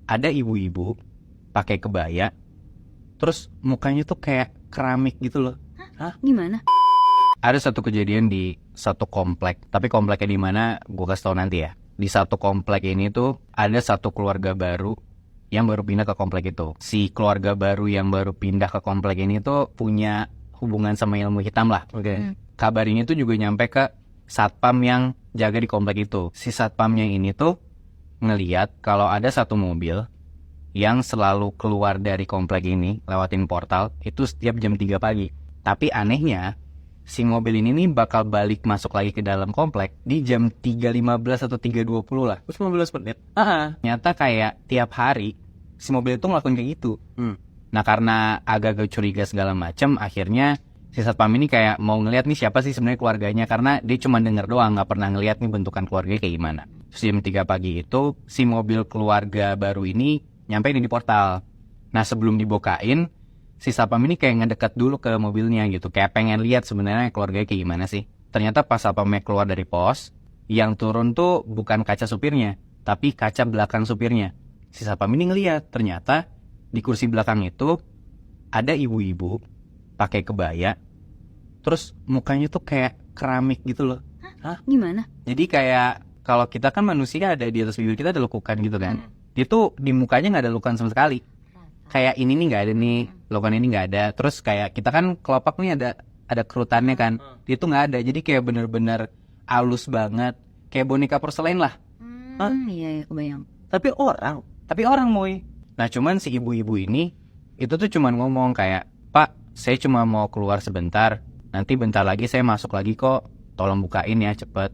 ada ibu-ibu pakai kebaya, terus mukanya tuh kayak keramik gitu loh. Hah? Gimana? Ada satu kejadian di satu komplek, tapi kompleknya di mana gue kasih tau nanti ya. Di satu komplek ini tuh ada satu keluarga baru yang baru pindah ke komplek itu. Si keluarga baru yang baru pindah ke komplek ini tuh punya hubungan sama ilmu hitam lah. Oke. Kabar ini tuh juga nyampe ke satpam yang jaga di komplek itu. Si satpamnya ini tuh ngeliat kalau ada satu mobil yang selalu keluar dari komplek ini lewatin portal itu setiap jam 3 pagi. Tapi anehnya si mobil ini nih bakal balik masuk lagi ke dalam komplek di jam 3.15 atau 3.20 lah. Terus 15 menit. Ternyata kayak tiap hari si mobil itu ngelakuin kayak gitu. Nah karena agak-agak curiga segala macem, akhirnya si satpam ini kayak mau ngeliat nih siapa sih sebenarnya keluarganya, karena dia cuma denger doang, nggak pernah ngeliat nih bentukan keluarganya kayak gimana. Terus jam 3 pagi itu si mobil keluarga baru ini nyampe di portal. Nah sebelum dibukain, si satpam ini kayak ngedeket dulu ke mobilnya gitu, kayak pengen lihat sebenarnya keluarganya kayak gimana sih. Ternyata pas satpamnya keluar dari pos, yang turun tuh bukan kaca supirnya, tapi kaca belakang supirnya. Si satpam ini ngeliat ternyata di kursi belakang itu ada ibu-ibu pakai kebaya, terus mukanya tuh kayak keramik gitu loh. Hah? Gimana? Jadi kayak kalau kita kan manusia ada di atas bibir kita ada lekukan gitu kan. Dia tuh di mukanya nggak ada lekukan sama sekali. Kayak ini nih nggak ada nih, lekukan ini nggak ada. Terus kayak kita kan kelopak nih ada kerutannya kan. Dia tuh nggak ada. Jadi kayak bener-bener halus banget, kayak boneka porselen lah. Iya, kebayang. Tapi orang Moy. Nah cuman si ibu-ibu ini itu tuh cuman ngomong kayak, "Pak, saya cuma mau keluar sebentar. Nanti bentar lagi saya masuk lagi kok. Tolong bukain ya cepet."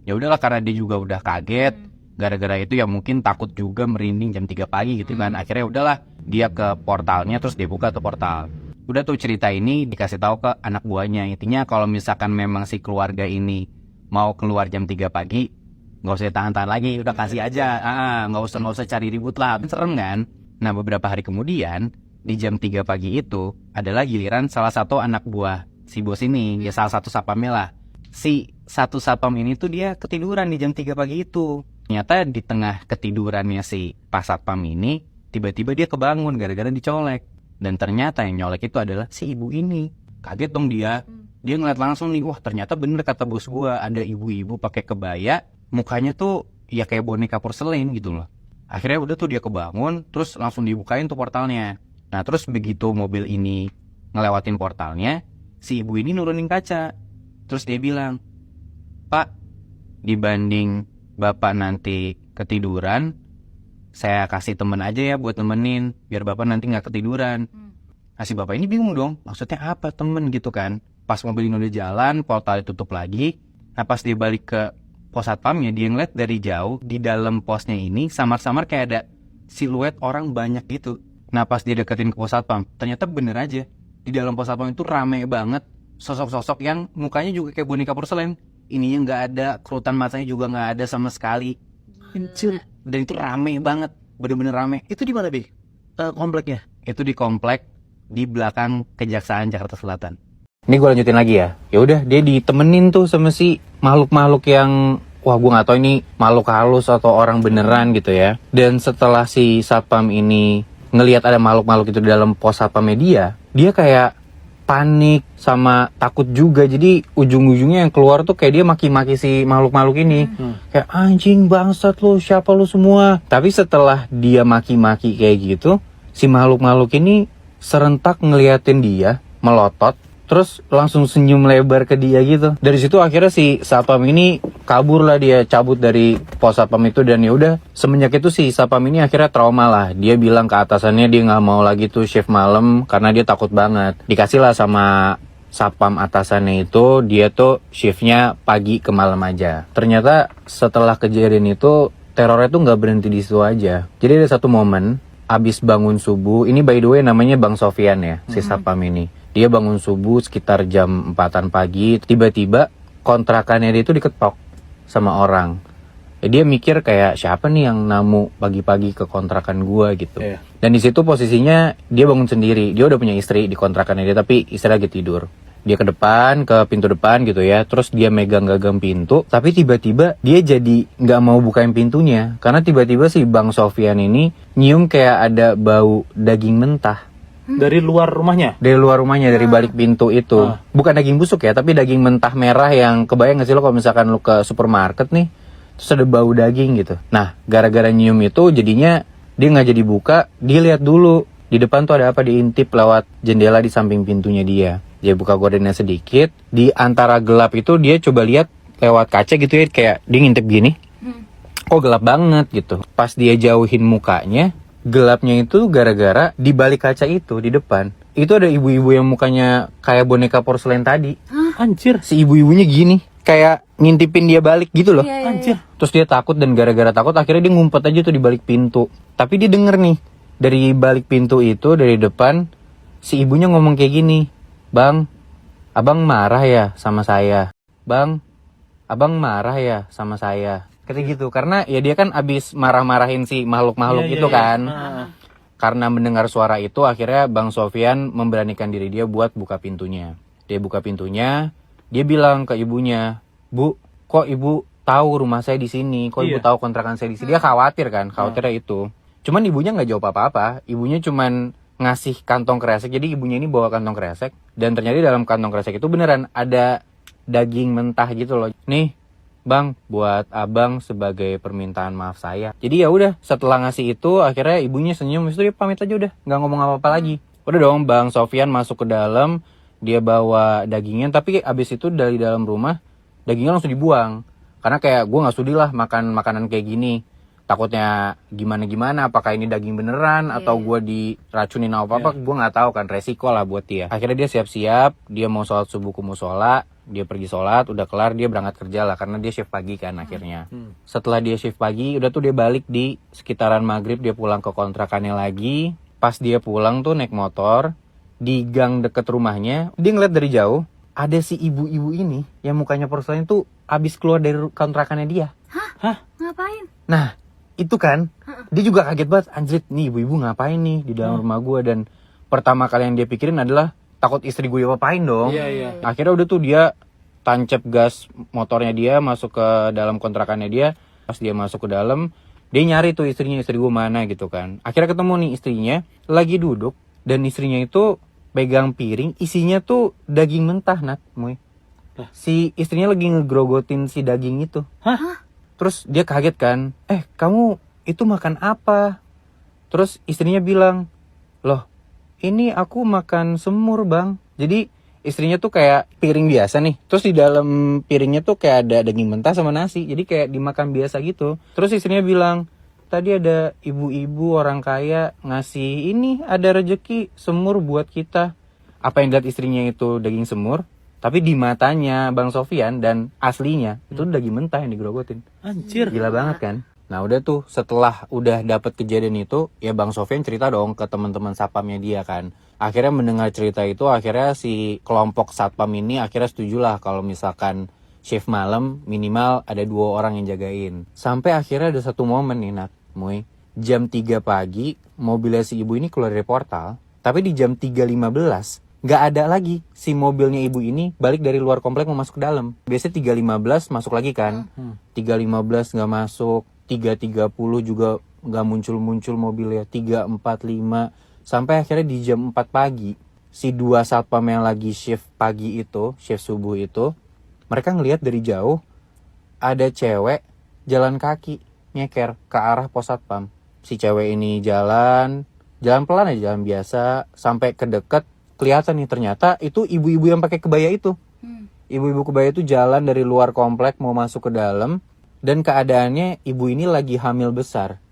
Ya udahlah, karena dia juga udah kaget. Gara-gara itu ya mungkin takut juga, merinding jam 3 pagi gitu kan. Akhirnya udahlah, dia ke portalnya terus dia buka tuh portal. Udah tuh cerita ini dikasih tahu ke anak buahnya. Intinya kalau misalkan memang si keluarga ini mau keluar jam 3 pagi, nggak usah tahan-tahan lagi, udah kasih aja. Nggak usah cari ribut lah, serem kan. Nah beberapa hari kemudian di jam 3 pagi itu adalah giliran salah satu anak buah si bos ini, ya salah satu satpamnya lah. Si satu satpam ini tuh dia ketiduran di jam 3 pagi itu. Ternyata di tengah ketidurannya si pas satpam ini, tiba-tiba dia kebangun gara-gara dicolek. Dan ternyata yang nyolek itu adalah si ibu ini. Kaget dong dia. Dia ngeliat langsung nih, wah ternyata bener kata bos gua, ada ibu-ibu pakai kebaya, mukanya tuh ya kayak boneka porselen gitu loh. Akhirnya udah tuh dia kebangun, terus langsung dibukain tuh portalnya. Nah terus begitu mobil ini ngelewatin portalnya, si ibu ini nurunin kaca. Terus dia bilang, "Pak, dibanding Bapak nanti ketiduran, saya kasih temen aja ya buat temenin, biar Bapak nanti gak ketiduran." Nah si Bapak ini bingung dong, maksudnya apa temen gitu kan. Pas mobil ini udah jalan, portal ditutup lagi. Nah pas dia balik ke pos satpamnya, dia ngeliat dari jauh di dalam posnya ini samar-samar kayak ada siluet orang banyak gitu. Nah pas dia deketin ke pos satpam, ternyata bener aja di dalam pos satpam itu rame banget sosok-sosok yang mukanya juga kayak boneka porselen. Ininya nggak ada, kerutan matanya juga nggak ada sama sekali. Dan itu rame banget, bener-bener rame. itu di mana, Bi? Kompleknya? Itu di komplek di belakang Kejaksaan Jakarta Selatan. Ini gue lanjutin lagi ya. Ya udah, dia ditemenin tuh sama si makhluk-makhluk yang wah gue nggak tahu ini makhluk halus atau orang beneran gitu ya. Dan setelah si satpam ini ngelihat ada makhluk-makhluk itu di dalam pos satpamnya dia kayak panik sama takut juga. Jadi ujung-ujungnya yang keluar tuh kayak dia maki-maki si makhluk-makhluk ini. Kayak anjing bangsat lu, siapa lu semua. Tapi setelah dia maki-maki kayak gitu, si makhluk-makhluk ini serentak ngeliatin dia, melotot, terus langsung senyum lebar ke dia gitu. Dari situ akhirnya si satpam ini kabur lah, dia cabut dari pos satpam itu. Dan ya udah, semenjak itu si satpam ini akhirnya trauma lah. Dia bilang ke atasannya dia nggak mau lagi tuh shift malam karena dia takut banget. Dikasih lah sama satpam atasannya itu, dia tuh shiftnya pagi ke malam aja. Ternyata setelah kejadian itu terornya tuh nggak berhenti di situ aja. Jadi ada satu momen abis bangun subuh, ini by the way namanya Bang Sofian ya, si satpam ini. Dia bangun subuh sekitar jam 4-an pagi, tiba-tiba kontrakannya dia itu diketok sama orang. Ya dia mikir kayak siapa nih yang namu pagi-pagi ke kontrakan gua gitu. Dan di situ posisinya dia bangun sendiri. Dia udah punya istri di kontrakannya dia, tapi istri lagi tidur. Dia ke depan, ke pintu depan gitu ya. Terus dia megang gagang pintu. Tapi tiba-tiba dia jadi nggak mau bukain pintunya. Karena tiba-tiba si Bang Sofyan ini nyium kayak ada bau daging mentah. Dari luar rumahnya. Dari luar rumahnya, dari balik pintu itu. Bukan daging busuk ya, tapi daging mentah merah yang kebayang gak sih lo kalau misalkan lo ke supermarket nih. Terus ada bau daging gitu. Nah, gara-gara nyium itu jadinya dia nggak jadi buka. Dia lihat dulu. Di depan tuh ada apa, diintip lewat jendela di samping pintunya dia. Dia buka gordennya sedikit, di antara gelap itu dia coba lihat lewat kaca gitu ya, kayak dia ngintip gini. Kok gelap banget gitu. Pas dia jauhin mukanya, gelapnya itu gara-gara di balik kaca itu di depan. Itu ada ibu-ibu yang mukanya kayak boneka porselen tadi. Anjir. Si ibu-ibunya gini, kayak ngintipin dia balik gitu loh. Iya. Anjir. Terus dia takut dan gara-gara takut akhirnya dia ngumpet aja tuh di balik pintu. Tapi dia denger nih, dari balik pintu itu, dari depan, si ibunya ngomong kayak gini. Bang, abang marah ya sama saya. Bang, abang marah ya sama saya. Kayak gitu, karena ya dia kan abis marah-marahin si makhluk-makhluk Iya, itu iya, iya. kan. Karena mendengar suara itu, akhirnya Bang Sofyan memberanikan diri dia buat buka pintunya. Dia buka pintunya, dia bilang ke ibunya, Bu, kok ibu tahu rumah saya di sini? Kok ibu Iya. tahu kontrakan saya di sini? Dia khawatir kan, khawatirnya itu. Cuman ibunya nggak jawab apa-apa. Ibunya cuman ngasih kantong kresek. Jadi ibunya ini bawa kantong kresek. Dan ternyata di dalam kantong kresek itu beneran ada daging mentah gitu loh. Nih, Bang, buat abang sebagai permintaan maaf saya. Jadi ya udah, setelah ngasih itu akhirnya ibunya senyum. Habis itu dia pamit aja udah, nggak ngomong apa-apa lagi. Udah dong, Bang Sofyan masuk ke dalam. Dia bawa dagingnya. Tapi abis itu dari dalam rumah, dagingnya langsung dibuang. Karena kayak gue nggak sudi lah makan makanan kayak gini. Takutnya gimana-gimana, apakah ini daging beneran atau gue diracunin apa-apa, gue nggak tahu kan, resiko lah buat dia. Akhirnya dia siap-siap, dia mau sholat subuh ke musola, dia pergi sholat, udah kelar dia berangkat kerja lah karena dia shift pagi kan akhirnya. Setelah dia shift pagi, udah tuh dia balik di sekitaran maghrib, dia pulang ke kontrakannya lagi. Pas dia pulang tuh naik motor, di gang deket rumahnya, dia ngeliat dari jauh, ada si ibu-ibu ini yang mukanya porselen tuh abis keluar dari kontrakannya dia. Ngapain? Nah, itu kan, dia juga kaget banget, anjrit nih ibu-ibu ngapain nih di dalam rumah gue. Dan pertama kali yang dia pikirin adalah takut istri gue apa-apain dong. Iya. Akhirnya udah tuh dia tancap gas motornya dia masuk ke dalam kontrakannya dia. Pas dia masuk ke dalam, dia nyari tuh istrinya, istri gue mana gitu kan. Akhirnya ketemu nih istrinya, lagi duduk, dan istrinya itu pegang piring, isinya tuh daging mentah, Nat, Moy. Si istrinya lagi ngegrogotin si daging itu. Terus dia kaget kan, kamu itu makan apa? Terus istrinya bilang, loh ini aku makan semur bang. Jadi istrinya tuh kayak piring biasa nih. Terus di dalam piringnya tuh kayak ada daging mentah sama nasi. Jadi kayak dimakan biasa gitu. Terus istrinya bilang, tadi ada ibu-ibu orang kaya ngasih ini, ada rejeki semur buat kita. Apa yang dilihat istrinya itu daging semur. Tapi di matanya Bang Sofyan dan aslinya itu daging mentah yang digerogotin. Anjir. Gila banget kan? Nah udah tuh setelah udah dapet kejadian itu, ya Bang Sofyan cerita dong ke teman-teman satpamnya dia kan. Akhirnya mendengar cerita itu, akhirnya si kelompok satpam ini akhirnya setujulah kalau misalkan shift malam minimal ada 2 orang yang jagain. Sampai akhirnya ada satu momen nih Nat, Moy. Jam 3 pagi mobilnya si ibu ini keluar dari portal, tapi di jam 3.15 nggak ada lagi si mobilnya ibu ini balik dari luar komplek mau masuk ke dalam. Biasanya 3.15 masuk lagi kan. 3.15 nggak masuk, 3.30 juga nggak muncul-muncul mobilnya, 3.45 sampai akhirnya di jam 4 pagi si 2 satpam yang lagi shift pagi itu, shift subuh itu, mereka ngelihat dari jauh ada cewek jalan kaki nyeker ke arah pos satpam. Si cewek ini jalan pelan aja, jalan biasa sampai ke deket. Kelihatan nih ternyata itu ibu-ibu yang pakai kebaya itu. Ibu-ibu kebaya itu jalan dari luar komplek mau masuk ke dalam. Dan keadaannya ibu ini lagi hamil besar.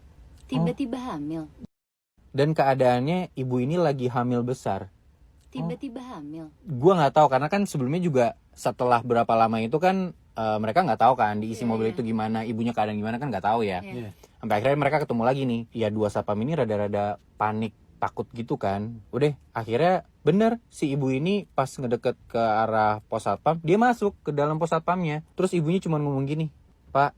Tiba-tiba hamil. Dan keadaannya ibu ini lagi hamil besar. Tiba-tiba hamil. Gua nggak tahu karena kan sebelumnya juga setelah berapa lama itu kan mereka nggak tahu kan diisi mobil itu gimana, ibunya keadaan gimana kan nggak tahu ya. Sampai akhirnya mereka ketemu lagi nih. Ya 2 satpam ini rada-rada panik, takut gitu kan. Udah akhirnya bener si ibu ini pas ngedeket ke arah pos satpam, dia masuk ke dalam pos satpamnya. Terus ibunya cuma ngomong gini, Pak,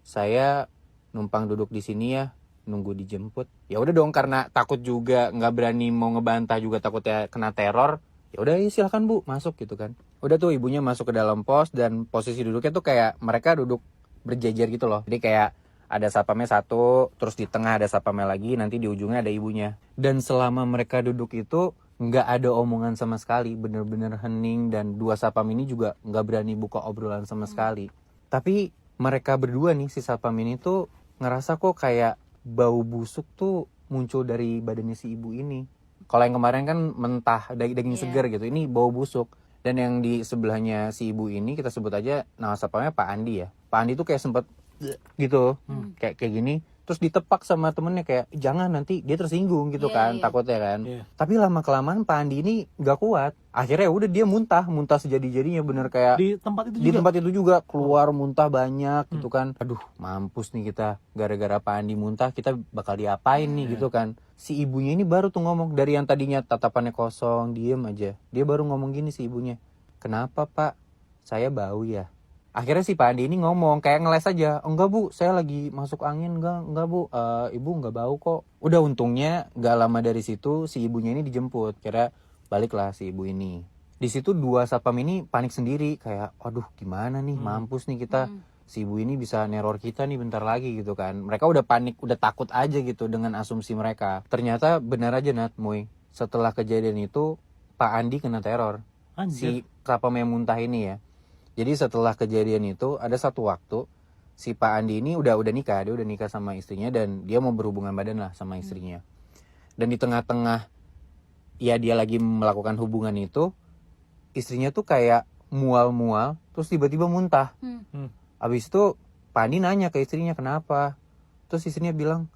saya numpang duduk di sini ya, nunggu dijemput. Ya udah dong, karena takut juga, nggak berani mau ngebantah juga, takutnya kena teror. Ya udah, iya, silakan Bu, masuk gitu kan. Udah tuh ibunya masuk ke dalam pos dan posisi duduknya tuh kayak mereka duduk berjejer gitu loh. Jadi kayak ada satpamnya satu, terus di tengah ada satpamnya lagi, nanti di ujungnya ada ibunya. Dan selama mereka duduk itu nggak ada omongan sama sekali, bener-bener hening, dan dua satpam ini juga nggak berani buka obrolan sama sekali. Tapi mereka berdua nih, si satpam ini tuh ngerasa kok kayak bau busuk tuh muncul dari badannya si ibu ini. Kalau yang kemarin kan mentah, daging segar gitu, ini bau busuk. Dan yang di sebelahnya si ibu ini, kita sebut aja nama satpamnya Pak Andi ya. Pak Andi tuh kayak sempet gitu, kayak gini. Terus ditepak sama temennya kayak, jangan nanti dia tersinggung gitu kan, takutnya kan. Tapi lama-kelamaan Pak Andi ini gak kuat. Akhirnya udah dia muntah sejadi-jadinya, bener kayak Di tempat itu di juga. tempat itu juga keluar muntah banyak gitu kan. Aduh, mampus nih kita, gara-gara Pak Andi muntah kita bakal diapain nih gitu kan. Si ibunya ini baru tuh ngomong, dari yang tadinya tatapannya kosong, diem aja, dia baru ngomong gini si ibunya, kenapa Pak, saya bau ya? Akhirnya si Pak Andi ini ngomong kayak ngeles aja, enggak Bu, saya lagi masuk angin, enggak Bu, ibu enggak bau kok. Udah, untungnya gak lama dari situ si ibunya ini dijemput, kira baliklah si ibu ini. Di situ dua satpam ini panik sendiri, kayak aduh gimana nih, mampus nih kita, si ibu ini bisa neror kita nih bentar lagi gitu kan. Mereka udah panik, udah takut aja gitu dengan asumsi mereka. Ternyata benar aja Nat, Moy, setelah kejadian itu Pak Andi kena teror. Anjir. Si satpam yang muntah ini ya. Jadi setelah kejadian itu ada satu waktu si Pak Andi ini udah nikah, dia udah nikah sama istrinya dan dia mau berhubungan badan lah sama istrinya. Dan di tengah-tengah ya dia lagi melakukan hubungan itu, istrinya tuh kayak mual-mual, terus tiba-tiba muntah. Abis itu Pak Andi nanya ke istrinya kenapa, terus istrinya bilang,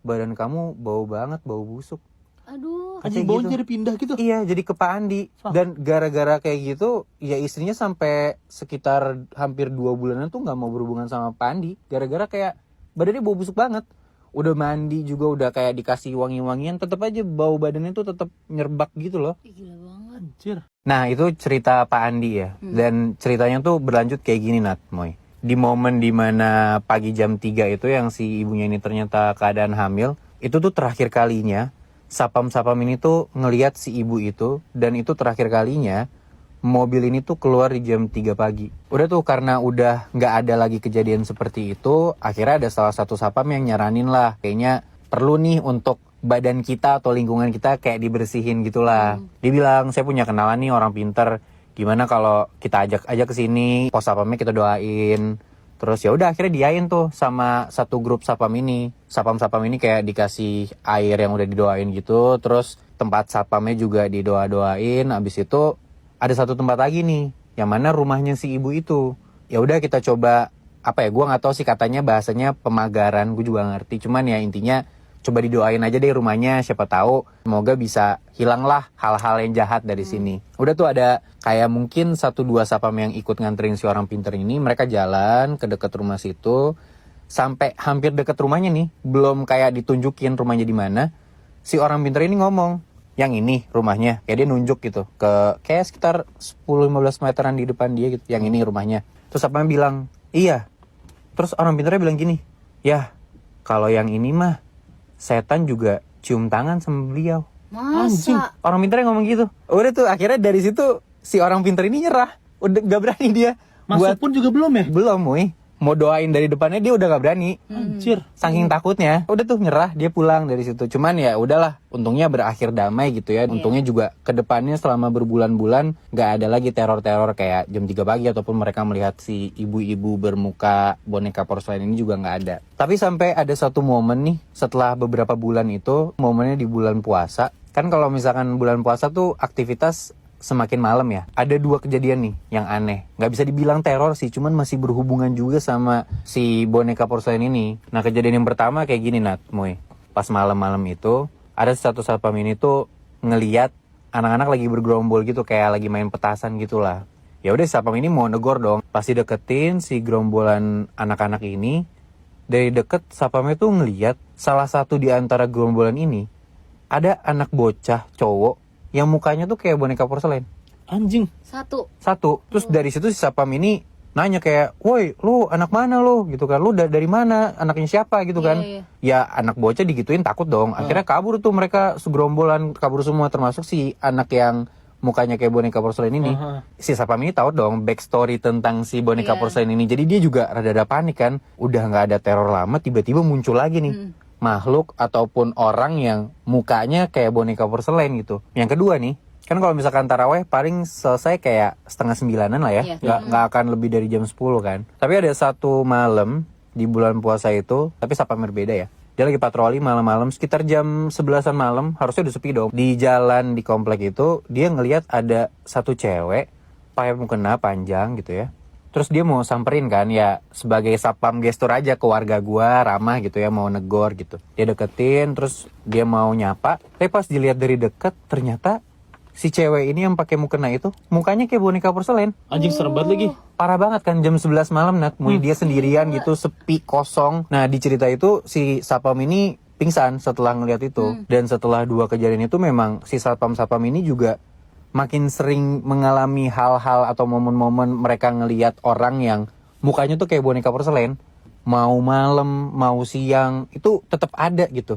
badan kamu bau banget, bau busuk. Aduh. Anjing, baunya jadi pindah gitu. Iya, jadi ke Pak Andi. Dan gara-gara kayak gitu, ya istrinya sampai sekitar hampir 2 bulanan tuh gak mau berhubungan sama Pak Andi. Gara-gara kayak badannya bau busuk banget. Udah mandi juga, udah kayak dikasih wangi-wangian, tetap aja bau badannya tuh tetap nyerbak gitu loh. Gila banget. Anjir. Nah, itu cerita Pak Andi ya. Dan ceritanya tuh berlanjut kayak gini Nat, Moy. Di momen dimana pagi jam 3 itu yang si ibunya ini ternyata keadaan hamil, itu tuh terakhir kalinya sapam-sapam ini tuh ngelihat si ibu itu, dan itu terakhir kalinya mobil ini tuh keluar di jam 3 pagi. Udah tuh karena udah nggak ada lagi kejadian seperti itu, akhirnya ada salah satu sapam yang nyaranin lah, kayaknya perlu nih untuk badan kita atau lingkungan kita kayak dibersihin gitulah. Dia bilang, saya punya kenalan nih orang pinter, gimana kalau kita ajak aja ke sini, pos sapamnya kita doain. Terus ya udah akhirnya diain tuh sama satu grup sapam ini. Sapam-sapam ini kayak dikasih air yang udah didoain gitu. Terus tempat sapamnya juga didoa-doain. Abis itu ada satu tempat lagi nih, yang mana rumahnya si ibu itu. Ya udah kita coba, apa ya, gua nggak tahu sih, katanya bahasanya pemagaran, gue juga ngerti. Cuman ya intinya coba didoain aja deh rumahnya, siapa tahu semoga bisa hilanglah hal-hal yang jahat dari sini. Udah tuh ada kayak mungkin 1-2 sapam yang ikut nganterin si orang pinter ini. Mereka jalan ke dekat rumah situ, sampai hampir dekat rumahnya nih, belum kayak ditunjukin rumahnya di mana. Si orang pinter ini ngomong, yang ini rumahnya, kayak dia nunjuk gitu ke kayak sekitar 10-15 meteran di depan dia gitu, yang ini rumahnya. Terus sapamnya bilang, iya. Terus orang pinternya bilang gini, ya kalau yang ini mah setan juga cium tangan sama beliau. Masa? Orang pinternya ngomong gitu. Udah tuh akhirnya dari situ si orang pinter ini nyerah. Udah gak berani dia. Masuk pun juga belum ya? Belum, Moy. Mau doain dari depannya dia udah gak berani. Anjir. Saking takutnya. Udah tuh nyerah, dia pulang dari situ. Cuman ya udahlah, untungnya berakhir damai gitu ya. Untungnya juga ke depannya selama berbulan-bulan gak ada lagi teror-teror kayak jam 3 pagi ataupun mereka melihat si ibu-ibu bermuka boneka porselen ini juga gak ada. Tapi sampai ada satu momen nih, setelah beberapa bulan itu, momennya di bulan puasa. Kan kalau misalkan bulan puasa tuh aktivitas semakin malam ya. Ada 2 kejadian nih yang aneh. Gak bisa dibilang teror sih, cuman masih berhubungan juga sama si boneka porselen ini. Nah, kejadian yang pertama kayak gini Nat, Moy. Pas malam-malam itu, ada satu satpam ini tuh ngeliat anak-anak lagi bergerombol gitu, kayak lagi main petasan gitulah. Ya udah, satpam ini mau negor dong. Pasti deketin si gerombolan anak-anak ini. Dari deket satpamnya tuh ngeliat salah satu di antara gerombolan ini ada anak bocah cowok yang mukanya tuh kayak boneka porselen. Anjing. Satu. Terus dari situ si sapam ini nanya kayak, woi lu anak mana lu gitu kan, lu dari mana, anaknya siapa gitu kan. Ya anak bocah digituin takut dong. Akhirnya kabur tuh mereka segerombolan, kabur semua, termasuk si anak yang mukanya kayak boneka porselen ini, si Sapam ini tahu dong backstory tentang si boneka Iya. porselen ini. Jadi dia juga rada-rada panik kan. Udah nggak ada teror lama, tiba-tiba muncul lagi nih makhluk ataupun orang yang mukanya kayak boneka porselen gitu. Yang kedua nih, kan kalau misalkan taraweh paling selesai kayak 8:30 lah ya. Iya. Nggak akan lebih dari jam 10 kan. Tapi ada satu malam di bulan puasa itu, tapi Sapam berbeda ya. Dia lagi patroli malam-malam sekitar jam 11-an malam, harusnya udah sepi dong. Di jalan di komplek itu, dia ngelihat ada satu cewek pakai mukena panjang gitu ya. Terus dia mau samperin kan, ya sebagai sapam gestur aja ke warga gua, ramah gitu ya, mau negor gitu. Dia deketin, terus dia mau nyapa. Tapi pas dilihat dari deket, ternyata si cewek ini yang pakai mukena itu, mukanya kayak boneka porselen. Anjing serem banget lagi. Parah banget kan, jam 11 malam Nat. Dia sendirian gitu, sepi, kosong. Nah di cerita itu si Sapam ini pingsan setelah ngeliat itu. Dan setelah 2 kejadian itu memang si Sapam-Sapam ini juga makin sering mengalami hal-hal atau momen-momen mereka ngeliat orang yang mukanya tuh kayak boneka porselen. Mau malam, mau siang, itu tetap ada gitu.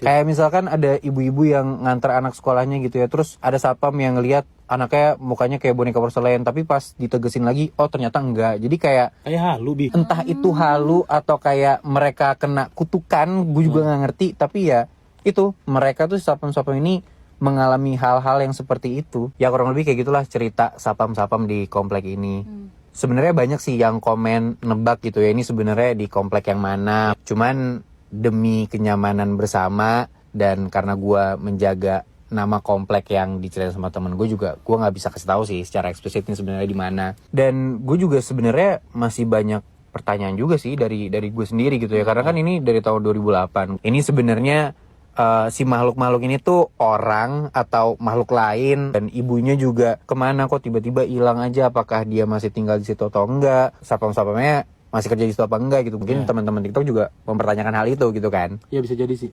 Kayak misalkan ada ibu-ibu yang nganter anak sekolahnya gitu ya, terus ada Sapam yang ngeliat anaknya mukanya kayak boneka porselen, tapi pas ditegesin lagi, oh ternyata enggak. Jadi kayak halu, Bi. entah itu halu atau kayak mereka kena kutukan, gue juga nggak ngerti. Tapi ya itu, mereka tuh Sapam-Sapam ini mengalami hal-hal yang seperti itu. Ya kurang lebih kayak gitulah cerita Sapam-Sapam di komplek ini. Sebenarnya banyak sih yang komen nebak gitu ya, ini sebenarnya di komplek yang mana. Cuman demi kenyamanan bersama dan karena gue menjaga nama komplek yang diceritain sama temen gue juga, gue nggak bisa kasih tahu sih secara eksplisit ini sebenarnya di mana. Dan gue juga sebenarnya masih banyak pertanyaan juga sih dari gue sendiri gitu ya, karena kan ini dari tahun 2008. Ini sebenarnya si makhluk-makhluk ini tuh orang atau makhluk lain, dan ibunya juga kemana kok tiba-tiba hilang aja, apakah dia masih tinggal di situ atau enggak, sapam-sapamnya masih kerja di situ apa enggak gitu. Mungkin teman-teman TikTok juga mempertanyakan hal itu gitu kan. Ya bisa jadi sih.